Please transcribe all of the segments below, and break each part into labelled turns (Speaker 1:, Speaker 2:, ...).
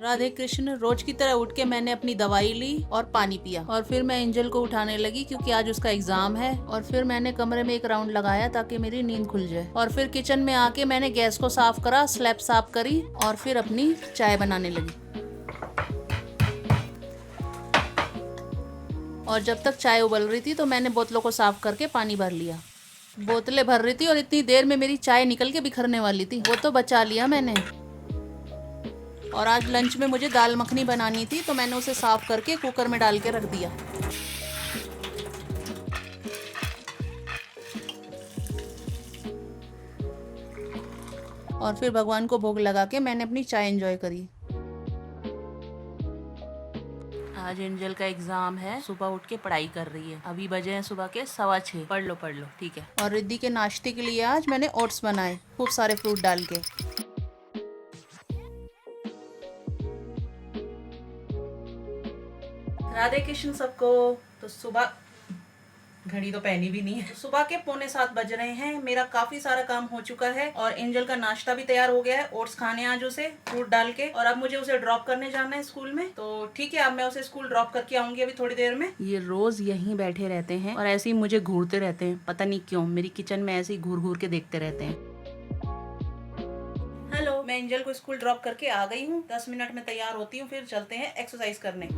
Speaker 1: राधे कृष्ण। रोज की तरह उठ के मैंने अपनी दवाई ली और पानी पिया और फिर मैं एंजल को उठाने लगी क्योंकि आज उसका एग्जाम है। और फिर मैंने कमरे में एक राउंड लगाया ताकि मेरी नींद खुल जाए। और फिर किचन में आके मैंने गैस को साफ करा, स्लैब साफ करी और फिर अपनी चाय बनाने लगी। और जब तक चाय उबल रही थी तो मैंने बोतलों को साफ करके पानी भर लिया। बोतलें भर रही थी और इतनी देर में मेरी चाय निकल के बिखरने वाली थी, वो तो बचा लिया मैंने। और आज लंच में मुझे दाल मखनी बनानी थी तो मैंने उसे साफ करके कुकर में डाल के रख दिया। और फिर भगवान को भोग लगा के मैंने अपनी चाय एंजॉय करी। आज एंजल का एग्जाम है, सुबह उठ के पढ़ाई कर रही है। अभी बजे हैं सुबह के 6:15। पढ़ लो ठीक है। और रिद्धि के नाश्ते के लिए आज मैंने ओट्स बनाए, खूब सारे फ्रूट डाल के। राधे कृष्ण सबको। तो सुबह घड़ी तो पहनी भी नहीं है, सुबह के 6:45 बज रहे हैं। मेरा काफी सारा काम हो चुका है और एंजल का नाश्ता भी तैयार हो गया है। ओट्स खाने आज उसे फ्रूट डाल के। और अब मुझे उसे ड्रॉप करने जाना है स्कूल में। तो ठीक है, अब मैं उसे स्कूल ड्रॉप करके आऊंगी अभी थोड़ी देर में। ये रोज यहीं बैठे रहते हैं और ऐसे ही मुझे घूरते रहते हैं, पता नहीं क्यों मेरी किचन में ऐसे ही घूर घूर के देखते रहते हैं। हेलो, मैं एंजल को स्कूल ड्रॉप करके आ गई हूँ। 10 मिनट में तैयार होती हूँ, फिर चलते हैं एक्सरसाइज करने।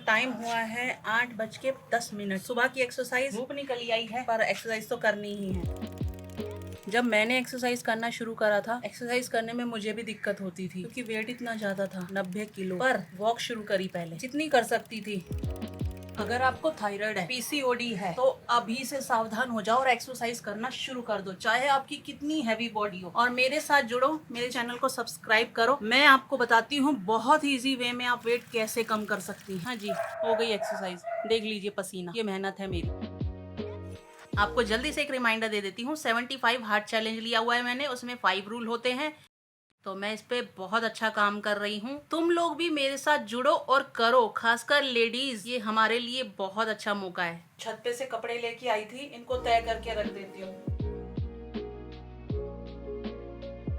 Speaker 1: टाइम हुआ है 8:10। सुबह की एक्सरसाइज, धूप निकली आई है पर एक्सरसाइज तो करनी ही है। जब मैंने एक्सरसाइज करना शुरू करा था, एक्सरसाइज करने में मुझे भी दिक्कत होती थी क्योंकि वेट इतना ज्यादा था, 90 किलो। पर वॉक शुरू करी पहले, जितनी कर सकती थी। अगर आपको थायराइड है, पीसीओडी है, तो अभी से सावधान हो जाओ और एक्सरसाइज करना शुरू कर दो, चाहे आपकी कितनी हैवी बॉडी हो। और मेरे साथ जुड़ो, मेरे चैनल को सब्सक्राइब करो। मैं आपको बताती हूँ बहुत ही इजी वे में आप वेट कैसे कम कर सकती हैं। हाँ जी, हो गई एक्सरसाइज, देख लीजिए पसीना, ये मेहनत है मेरी। आपको जल्दी से एक रिमाइंडर दे देती हूँ, 75 हार्ट चैलेंज लिया हुआ है मैंने, उसमें 5 रूल होते हैं। तो मैं इस पे बहुत अच्छा काम कर रही हूँ। तुम लोग भी मेरे साथ जुड़ो और करो, खासकर लेडीज, ये हमारे लिए बहुत अच्छा मौका है। छत पे से कपड़े लेके आई थी, इनको तय करके रख देती हूँ।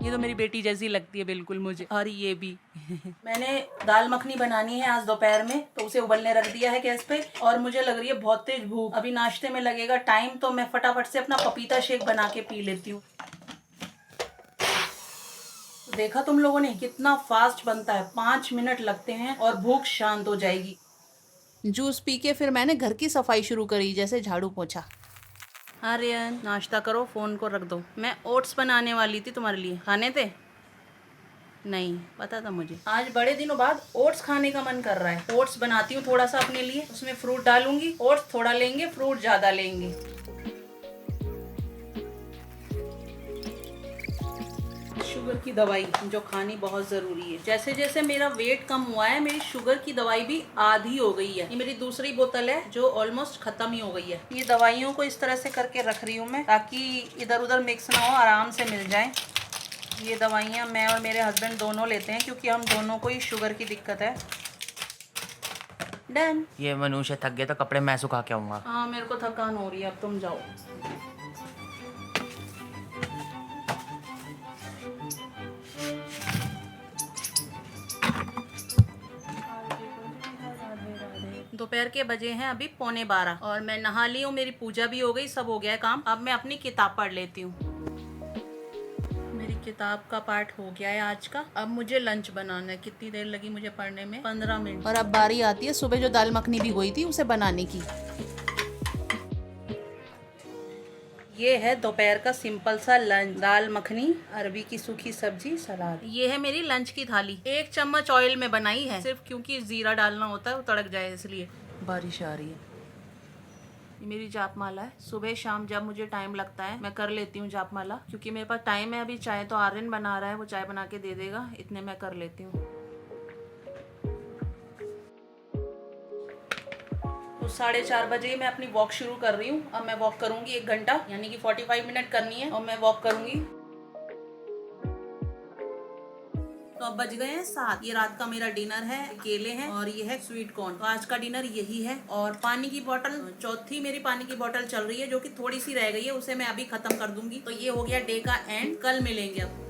Speaker 1: ये तो मेरी बेटी जैसी लगती है बिल्कुल मुझे, और ये भी। मैंने दाल मखनी बनानी है आज दोपहर में, तो उसे उबलने रख दिया है गैस पे। और मुझे लग रही है बहुत तेज भूख, अभी नाश्ते में लगेगा टाइम, तो मैं फटाफट से अपना पपीता शेक बना के पी लेती हूँ। देखा तुम लोगों ने कितना फास्ट बनता है, 5 मिनट लगते हैं और भूख शांत हो जाएगी। जूस पी के फिर मैंने घर की सफाई शुरू करी, जैसे झाड़ू पोछा। आर्यन, नाश्ता करो, फोन को रख दो। मैं ओट्स बनाने वाली थी तुम्हारे लिए, खाने थे? नहीं पता था मुझे। आज बड़े दिनों बाद ओट्स खाने का मन कर रहा है। ओट्स बनाती हूँ थोड़ा सा अपने लिए, उसमें फ्रूट डालूंगी। ओट्स थोड़ा लेंगे, फ्रूट ज्यादा लेंगे। शुगर की दवाई जो खानी बहुत जरूरी है। जैसे जैसे मेरा वेट कम हुआ है, मेरी शुगर की दवाई भी आधी हो गई है। ये मेरी दूसरी बोतल है जो ऑलमोस्ट खत्म ही हो गई है। ये दवाइयों को इस तरह से करके रख रही हूँ मैं, ताकि इधर उधर मिक्स ना हो, आराम से मिल जाए। ये दवाइयाँ मैं और मेरे हस्बैंड दोनों लेते हैं क्योंकि हम दोनों को ही शुगर की दिक्कत है। डन।
Speaker 2: ये मनुष्य थक गया तो कपड़े मैं सुखा के आऊंगा।
Speaker 1: हाँ, मेरे को थकान हो रही है, अब तुम जाओ। दोपहर के बजे हैं अभी 11:15 और मैं नहा ली हूँ, मेरी पूजा भी हो गई, सब हो गया है काम। अब मैं अपनी किताब पढ़ लेती हूँ। मेरी किताब का पार्ट हो गया है आज का। अब मुझे लंच बनाना है। कितनी देर लगी मुझे पढ़ने में? 15 मिनट। और अब बारी आती है सुबह जो दाल मखनी भिगोई थी उसे बनाने की। ये है दोपहर का सिंपल सा लंच, दाल मखनी, अरबी की सूखी सब्जी, सलाद। ये है मेरी लंच की थाली। 1 चम्मच ऑयल में बनाई है, सिर्फ क्योंकि जीरा डालना होता है वो तड़क जाए इसलिए। बारिश आ रही है। ये मेरी जापमाला है। सुबह शाम जब मुझे टाइम लगता है मैं कर लेती हूँ जापमाला, क्योंकि मेरे पास टाइम है। अभी चाय तो आर्यन बना रहा है, वो चाय बना के दे देगा, इतने मैं कर लेती हूँ। तो 4:30 बजे मैं अपनी वॉक शुरू कर रही हूँ। अब मैं वॉक करूंगी 1 घंटा, यानी कि 45 मिनट करनी है और मैं वॉक करूंगी। तो तो अब बज गए हैं 7। ये रात का मेरा डिनर है, केले हैं और ये है स्वीट कॉर्न। तो आज का डिनर यही है। और पानी की बोतल, चौथी मेरी पानी की बोतल चल रही है, जो कि थोड़ी सी रह गई है, उसे मैं अभी खत्म कर दूंगी। तो ये हो गया डे का एंड। कल मिलेंगे अब।